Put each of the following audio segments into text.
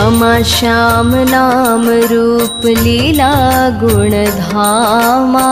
श्यामा श्याम नाम रूप लीला गुण धामा,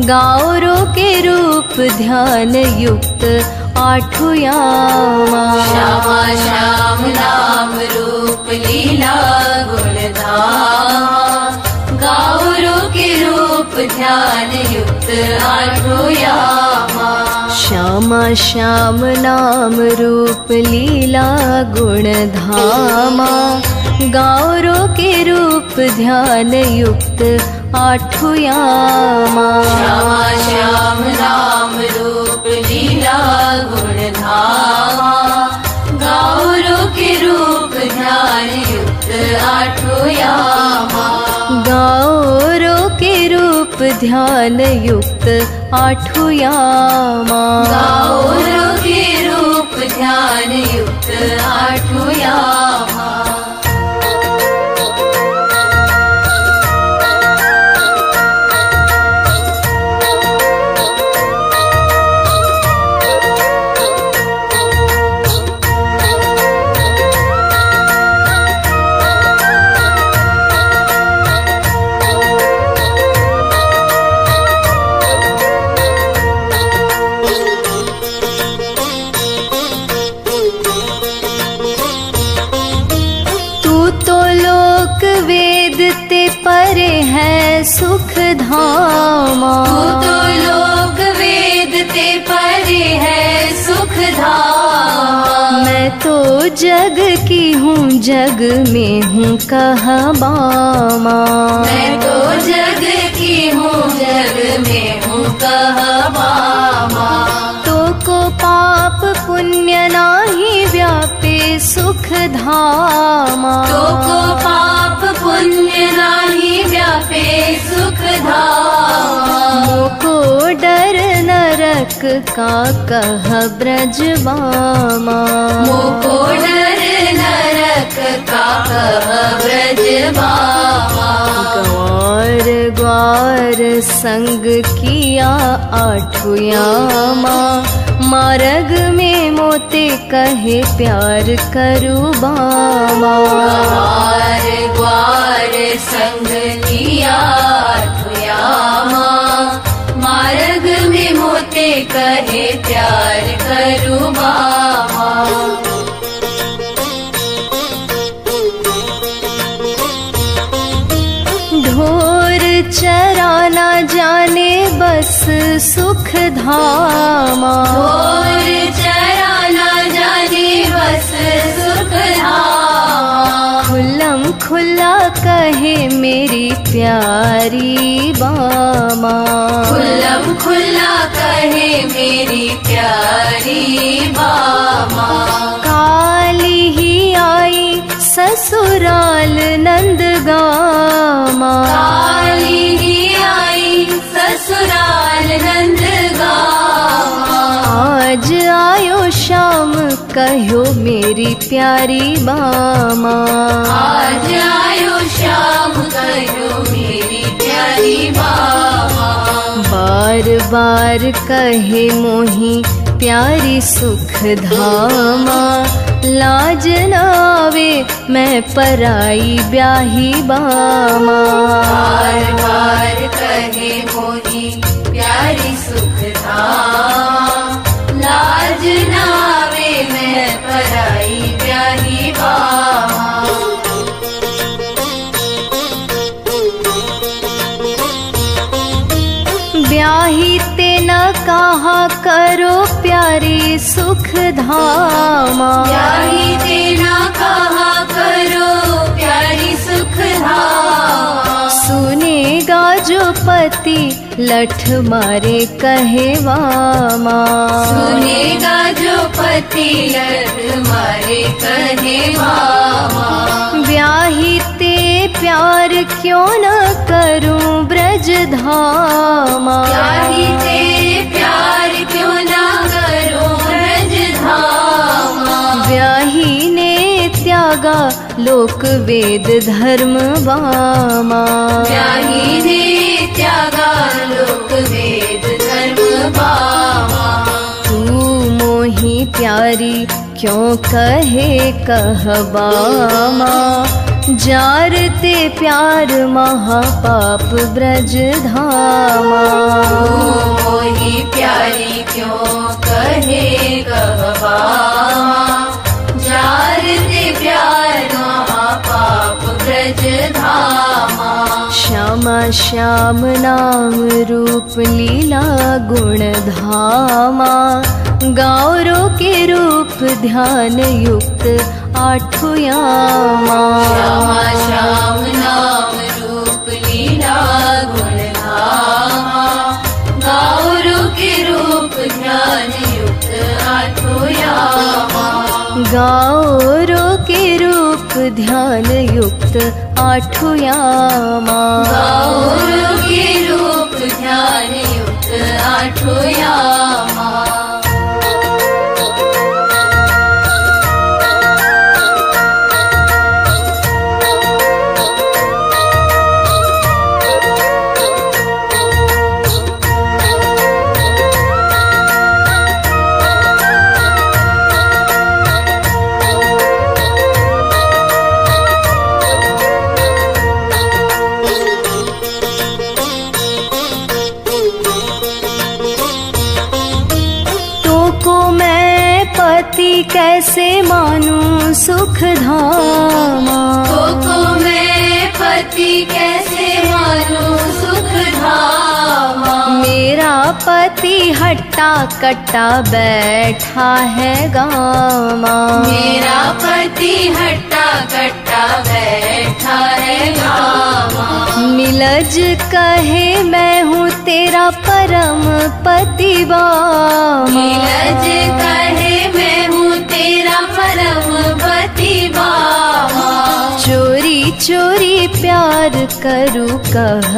गाउरो के रूप ध्यान युक्त आठु यामा। श्यामा श्याम नाम रूप लीला गुण धामा, गाउरो के रूप ध्यान युक्त आठु यामा। श्यामा श्याम नाम रूप लीला गुण धामा, गाउरो के रूप ध्यान युक्त आठु यामा। श्यामा श्याम नाम रूप लीला गुण धामा, गाउरो के रूप ध्यान युक्त आठु यामा। गाउरो के रूप ध्यान युक्त आठु यामा। गाउरो के रूप ध्यान युक्त आठु यामा। परे है सुख धामा, तू तो लोक वेद ते परे है सुख धामा। मैं तो जग की हूँ जग में हूँ कहबामा। मैं तो जग की हूँ जग में हूँ कहबामा। तो को पाप पुण्य नाही व्यापे सुख धामा। तो को पाप पुण्य नाही व्यापे सुख धामा। मोको डर नरक का कह ब्रजबामा। मोको डर नरक का कह ब्रजबामा। ग्वार ग्वार संग किया आठु यामा, मार्ग में मोते कहे प्यार करू बामा। ग्वार ग्वार संग किया आठु यामा, मार्ग में मोते कहे प्यार करू बामा। ढोर चराना जाने बस सुख धामा। ढोर चराना जाने बस सुख धामा। खुल्लम खुल्ला कहे मेरी प्यारी बामा। खुल्लम खुल्ला कहे मेरी प्यारी बामा। काली ही आई ससुराल नंदगामा। काली ही आई ससुराल नंदगामा। आज आयो शाम कहो मेरी प्यारी बामा। आज आयो शाम कहो मेरी प्यारी बामा। बार बार कहे मोही प्यारी सुख धामा। लाज न आवे मैं पराई ब्याही बामा। बार बार कहे मोही प्यारी सुख धामा। लाज न आवे मैं पराई ब्याही बामा। ब्याही ते न कहा करो प्यारी सुख धामा। ब्याही ते न कहा करो प्यारी सुख धामा। सुनेगा जो पति लठ मारे कहे वामा। सुनेगा जो पति लठ मारे कहे वामा। ब्याही ते प्यार क्यों न करूं ब्रज धामा। ब्याही ते प्यार क्यों न करूं ब्रज धामा। ब्याही ने त्यागा लोक वेद धर्म बामा। ब्याही ने त्यागा लोक वेद धर्म बामा। तू मोही प्यारी क्यों कहे कहबामा। जारते प्यार महापाप ब्रज धामा। मोही प्यारी क्यों कहे कहवा, जारते प्यार महापाप ब्रज धामा। श्यामा श्याम नाम रूप लीला गुण धामा। गौरों के रूप ध्यान युक्त आठों यामा। श्यामा श्याम नाम रूप लीला गुण धामा। गौरों के रूप ध्यान युक्त आठों यामा। गौरों के रूप ध्यान युक्त आठों यामा। गौरों के रूप ध्यान युक्त आठों यामा। कैसे मानूं सुख धामा। को मैं पति कैसे मानूं सुख धामा। मेरा पति हट्टा कट्टा बैठा है गामा। मेरा पति हट्टा कट्टा बैठा है गामा। नीलज कहे मैं हूँ तेरा परम पति बामा। नीलज कहे मैं हूँ तेरा परम पति बामा। चोरी चोरी प्यार करूँ कह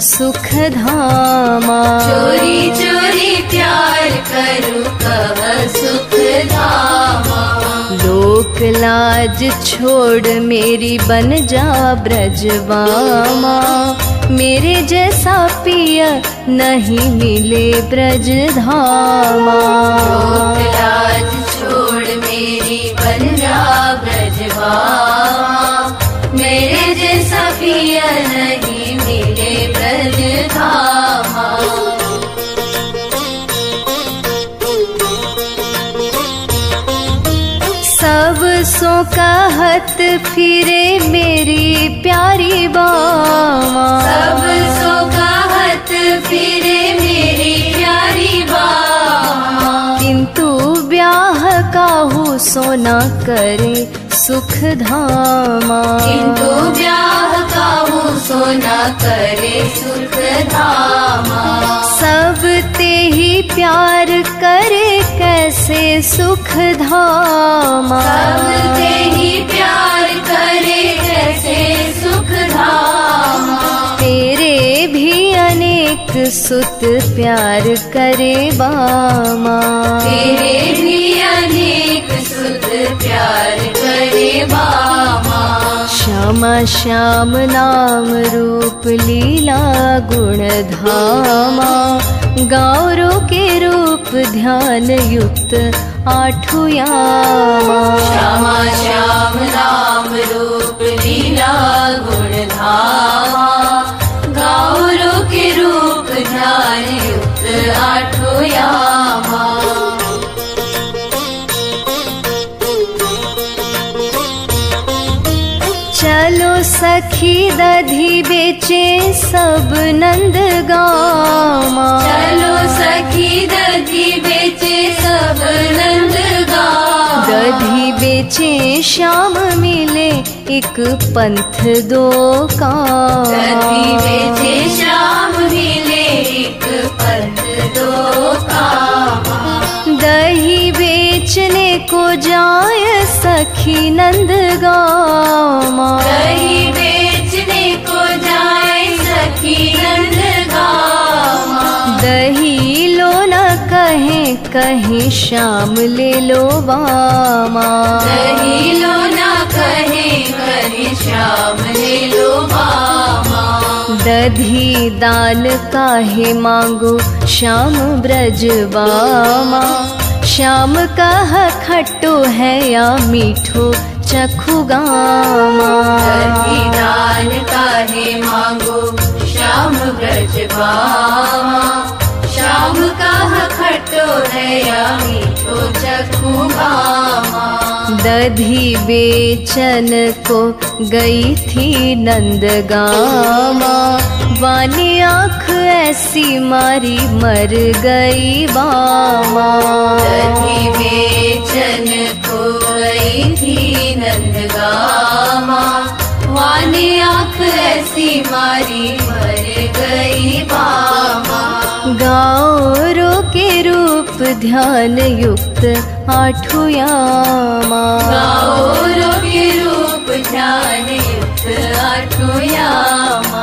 सुख धामा। चोरी चोरी प्यार करूँ कह सुख धामा। लोक लाज छोड़ मेरी बन जा ब्रजवामा। मेरे जैसा पिया नहीं मिले ब्रज धामा। लोक लाज छोड़ मेरी बन जा ब्रजवामा। मेरे जैसा पिया नहीं मिले ब्रज धामा। सब सो कहत फिरे मेरी प्यारी बामा। सब सो कहत फिरे मेरी प्यारी बामा। किंतु ब्याह काहू सोना करे सुख धामा। किंतु ब्याह काहू सोना करे सुख धामा। सब ते ही प्यार करे कैसे सुख धामा। सब ते ही प्यार करे कैसे सुख धामा। तेरे भी अनेक सुत प्यार करे बामा। तेरे भी अनेक सुत प्यार करे बामा। श्यामा श्याम नाम रूप लीला गुण धामा। गौरों के रूप ध्यान युक्त आठों यामा। श्यामा श्याम नाम रूप लीला गुण धामा। गौरों के रूप ध्यान युक्त आठों यामा। चलो सखी दधी बेचे सब नंद गामा। चलो सखी दधी बेचे सब नंद गामा। दधी बेचे श्याम मिले एक पंथ दो काम। दधी बेचे श्याम मिले एक पंथ दो काम। दही बेचने को जाय सखी नंद गामा। दही बेचने को जाए सखी नंद गामा। दही लो न कहें कहीं श्याम ले लो बामा। दही लो ना कहे कहीं श्याम ले लो बामा। दधी दान काहे मांगो श्याम ब्रजवामा। श्याम कह खट्टो है या मीठो चखुगामा। दधी दान काहे मांगो श्याम ब्रज बामा। श्याम कह खट्टो है मीठो चखुगामा। दधी बेचन को गई थी नंदगामा। वानी आँख ऐसी मारी मर गई बामा। दधी बेचन को गई थी नंदगामा। वानी आँख ऐसी मारी मर गई बामा। गाओरो के रूप ध्यान युक्त आठु यामा। गाओरो के रूप ध्यान युक्त आठु यामा।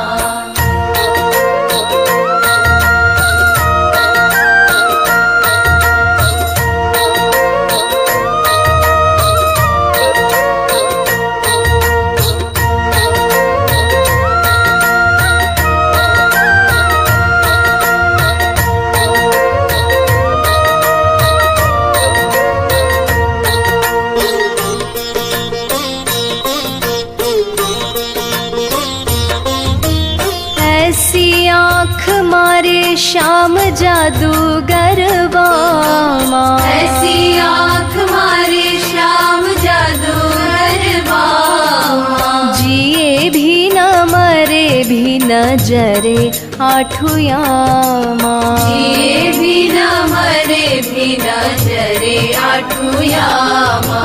ऐसी आँख मारे श्याम जादूगर बामा। ऐसी आँख मारे श्याम जादूगर बामा। जिए भी न मरे भी न जरे आठु यामा। जिए भी न मरे भी न जरे आठु यामा।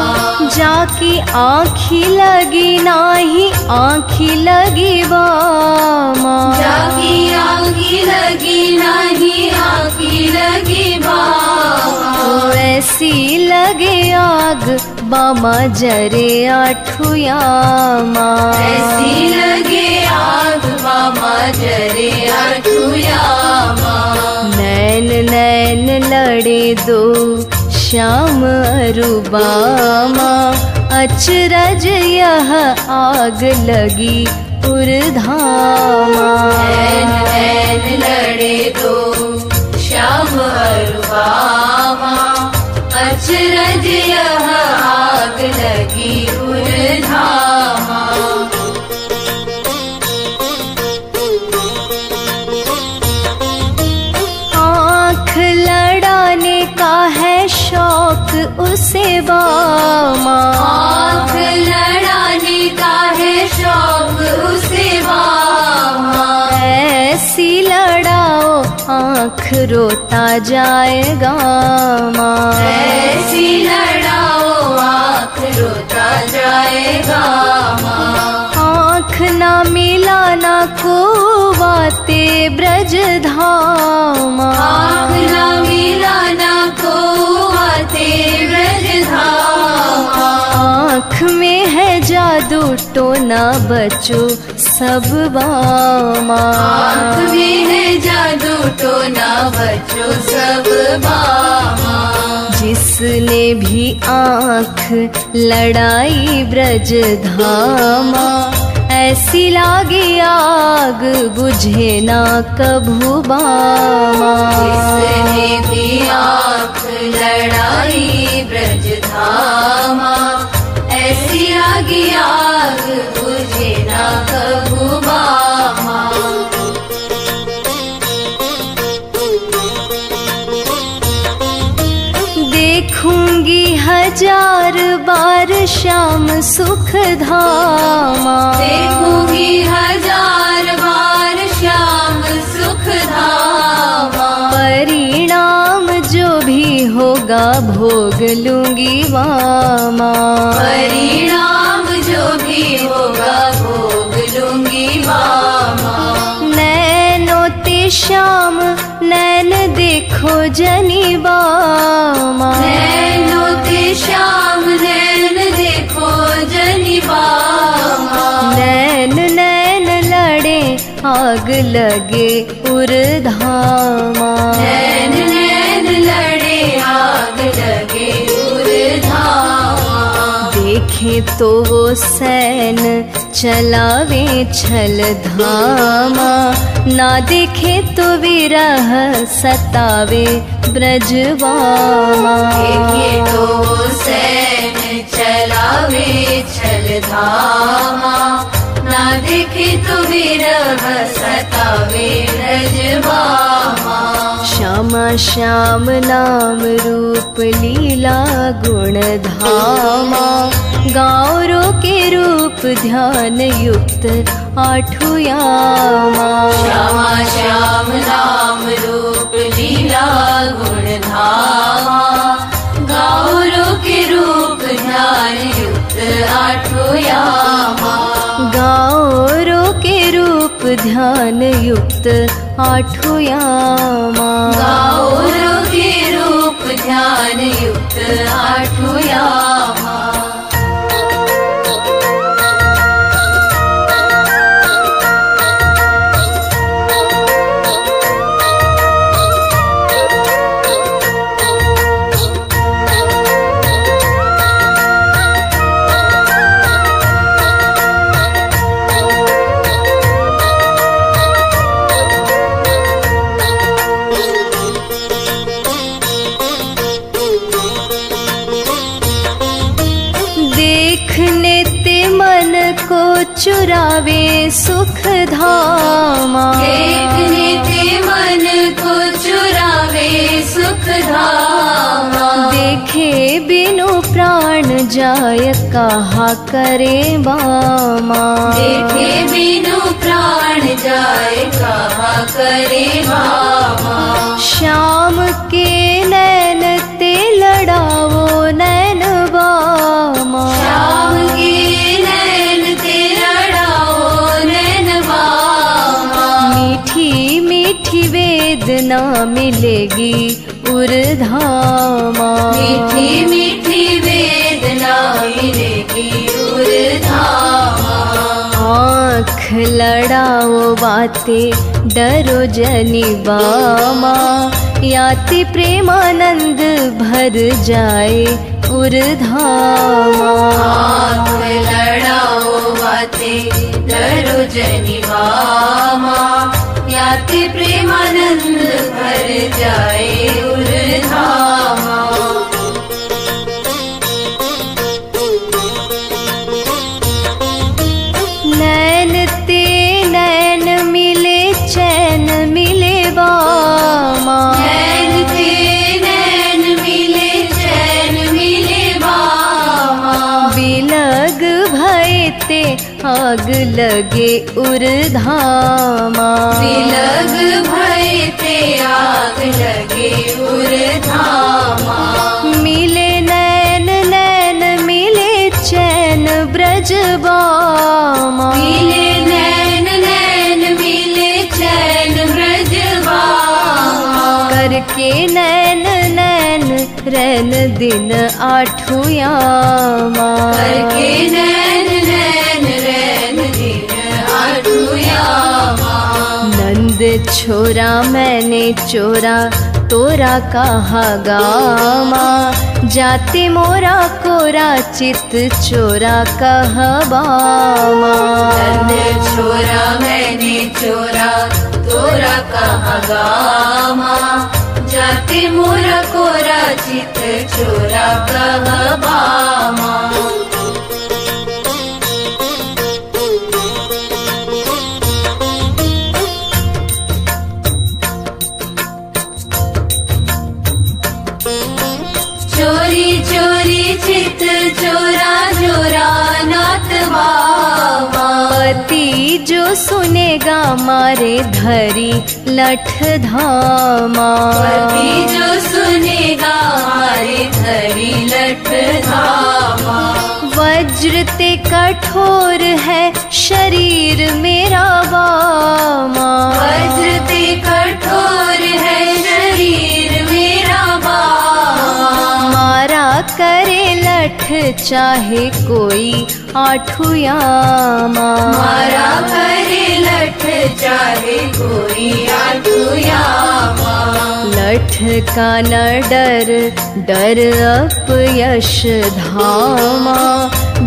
जाकी आँखी लगी नाही आँखी लगी बामा। जाकी आँखी लगी नहीं आँखी लगी बामा। ऐसी लगे आग बामा जरे आठु यामा। ऐसी लगे आग बामा जरे आठु यामा। नैन नैन लड़े दो श्याम अरुबामा। अचरज यह आग लगी उर्धामा। नैन नैन लड़े दो श्याम अरुबामा। अचरज यह आग लगी उर्धामा। आँख लड़ाने का है शौक उसे बामा। आँख लड़ाने का है शौक उसे बामा। ऐसी लड़ाओ आँख रोता जाएगा माँ। ऐसी लड़ाओ आँख रोता जाएगा माँ। आँख ना मिलाना को बाते ब्रज धामा। आँख ना मिलाना को आते ब्रज धामा। आँख में है जादू टोना बचो सब बामा। आँख में है जादू टोना बचो सब बामा। जिसने भी आँख लड़ाई ब्रज धामा। ऐसी लागी आग बुझे ना कभू बामा। जिसने भी आँख लड़ाई ब्रज धामा। ऐसी लागी आग बुझे ना कभू बामा। देखूंगी हजार बार श्याम सुख धामा। देखूंगी हजार बार श्याम सुख धामा। परिणाम जो भी होगा भोग लूंगी मामा। परिणाम जो भी होगा भोग लूंगी मामा। नैनो ते श्याम नैन देखो जनी बामा। नैनो ते श्याम नैन देखो जनी बामा। नैन नैन लड़े आग लगे उर्धामा। नैन नैन लड़े आग लगे उर्धामा। देखे तो वो सैन चलावे छल धामा। ना देखे तो विरह सतावे ब्रजवामा। देखे तो सैन चलावे धामा, ना देखे तो विरह सतावे ब्रजबामा। श्यामा श्याम नाम रूप लीला गुण धामा, गाँवरों के रूप ध्यान युक्त आठु यामा। श्यामा श्याम नाम रूप लीला गुण धामा, गाँवरों के रूप ध्यान युक्त आठु यामा। गाँवरों के रूप ध्यान युक्त आठु यामा। गाँवरों के रूप ध्यान युक्त आठु यामा। देखने ते मन को चुरावे सुख धामा। देखने ते मन को चुरावे सुख धामा। देखे बिनु प्राण जाय कहा करे बामा। देखे बिनु प्राण जाय कहा करे बामा। श्याम के नैन ते लड़ावो नैन बामा। श्याम के नैन ते लड़ाओ नैन बामा। मीठी मीठी वेदना मिलेगी उर्धामा। मीठी मीठी वेदना मिलेगी उर्धामा। आँख लड़ाओ बातें डरो जनि बामा। याति प्रेमानंद भर जाए उर्धामा। आँख लड़ाओ बातें डरो जनि बामा। याति प्रेमानंद भर जाए उर्धामा। नैन ते नैन मिले चैन मिले बामा। नैन ते नैन मिले चैन मिले बामा। बिलग भय ते आग लगे उर्धामा। बिलग भय ते आग लगे उर्धामा। मिले नैन नैन मिले चैन ब्रजबामा। मिले नैन नैन मिले चैन ब्रजबामा। करके नैन नैन रैन दिन आठु यामा। करके नैन नैन रैन दिन आठु यामा। नंद छोरा मैंने चोरा तोरा कहा गामा। जाति मोरा कोरा चित चोरा कह बामा। नंद छोरा मैंने चोरा तोरा कहा गामा। जाति मोरा कोरा चित चोरा कह बामा। चोरी चोरी चित चोरा चोरा नाथ बाबा। पति जो सुनेगा मारे धरी लठ धामा। पति जो सुनेगा मारे धरी लठ धामा। वज्र ते कठोर है शरीर मेरा बामा। वज्र ते कठोर है शरीर मेरा बामा। मारा करे लठ चाहे कोई आठु यामा। मारा करे लठ चाहे कोई आठु यामा। लठ का न डर डर अपयश धामा।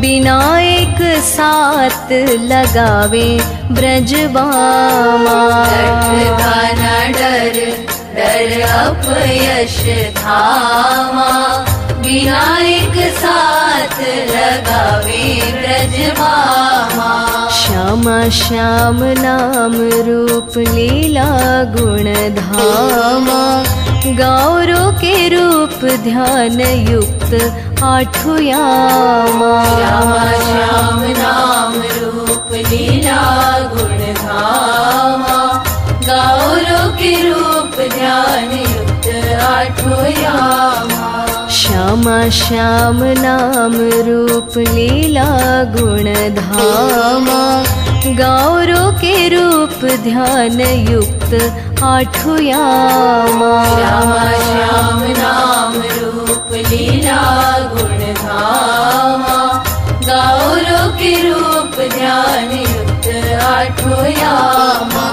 बिना एक साथ लगावे ब्रजबामा। लठ का न डर डर अपयश धामा। बिना एक साथ लगावे ब्रज कहावा। श्यामा श्याम नाम रूप लीला गुण धामा, गौरों के रूप ध्यान युक्त आठु यामा। श्यामा श्याम नाम रूप लीला गुण धामा, गौरों के रूप ध्यान युक्त आठो यामा। श्यामा श्याम नाम रूप लीला गुण धामा, गौरों के रूप ध्यान युक्त आठु यामा। श्यामा श्याम नाम रूप लीला गुण धामा, गौरों के रूप ध्यान युक्त आठो यामा।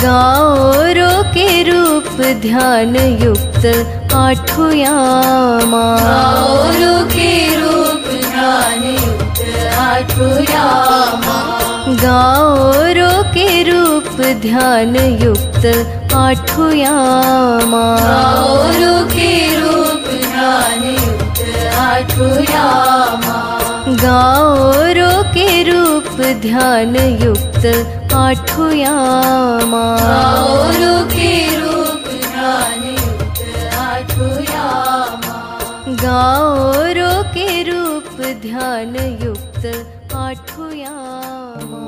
गौरों के रूप ध्यान युक्त आठु यामा। गौरों के रूप ध्यान युक्त आठो यामा। गौरों के रूप ध्यान युक्त आठु यामा। गौरों के रूप ध्यान युक्त आठो यामा। गौरों के रूप ध्यान युक्त आठु यामा। गौरों के रूप ध्यान युक्त आठो यामा। गौरों के रूप ध्यान युक्त आठु यामा।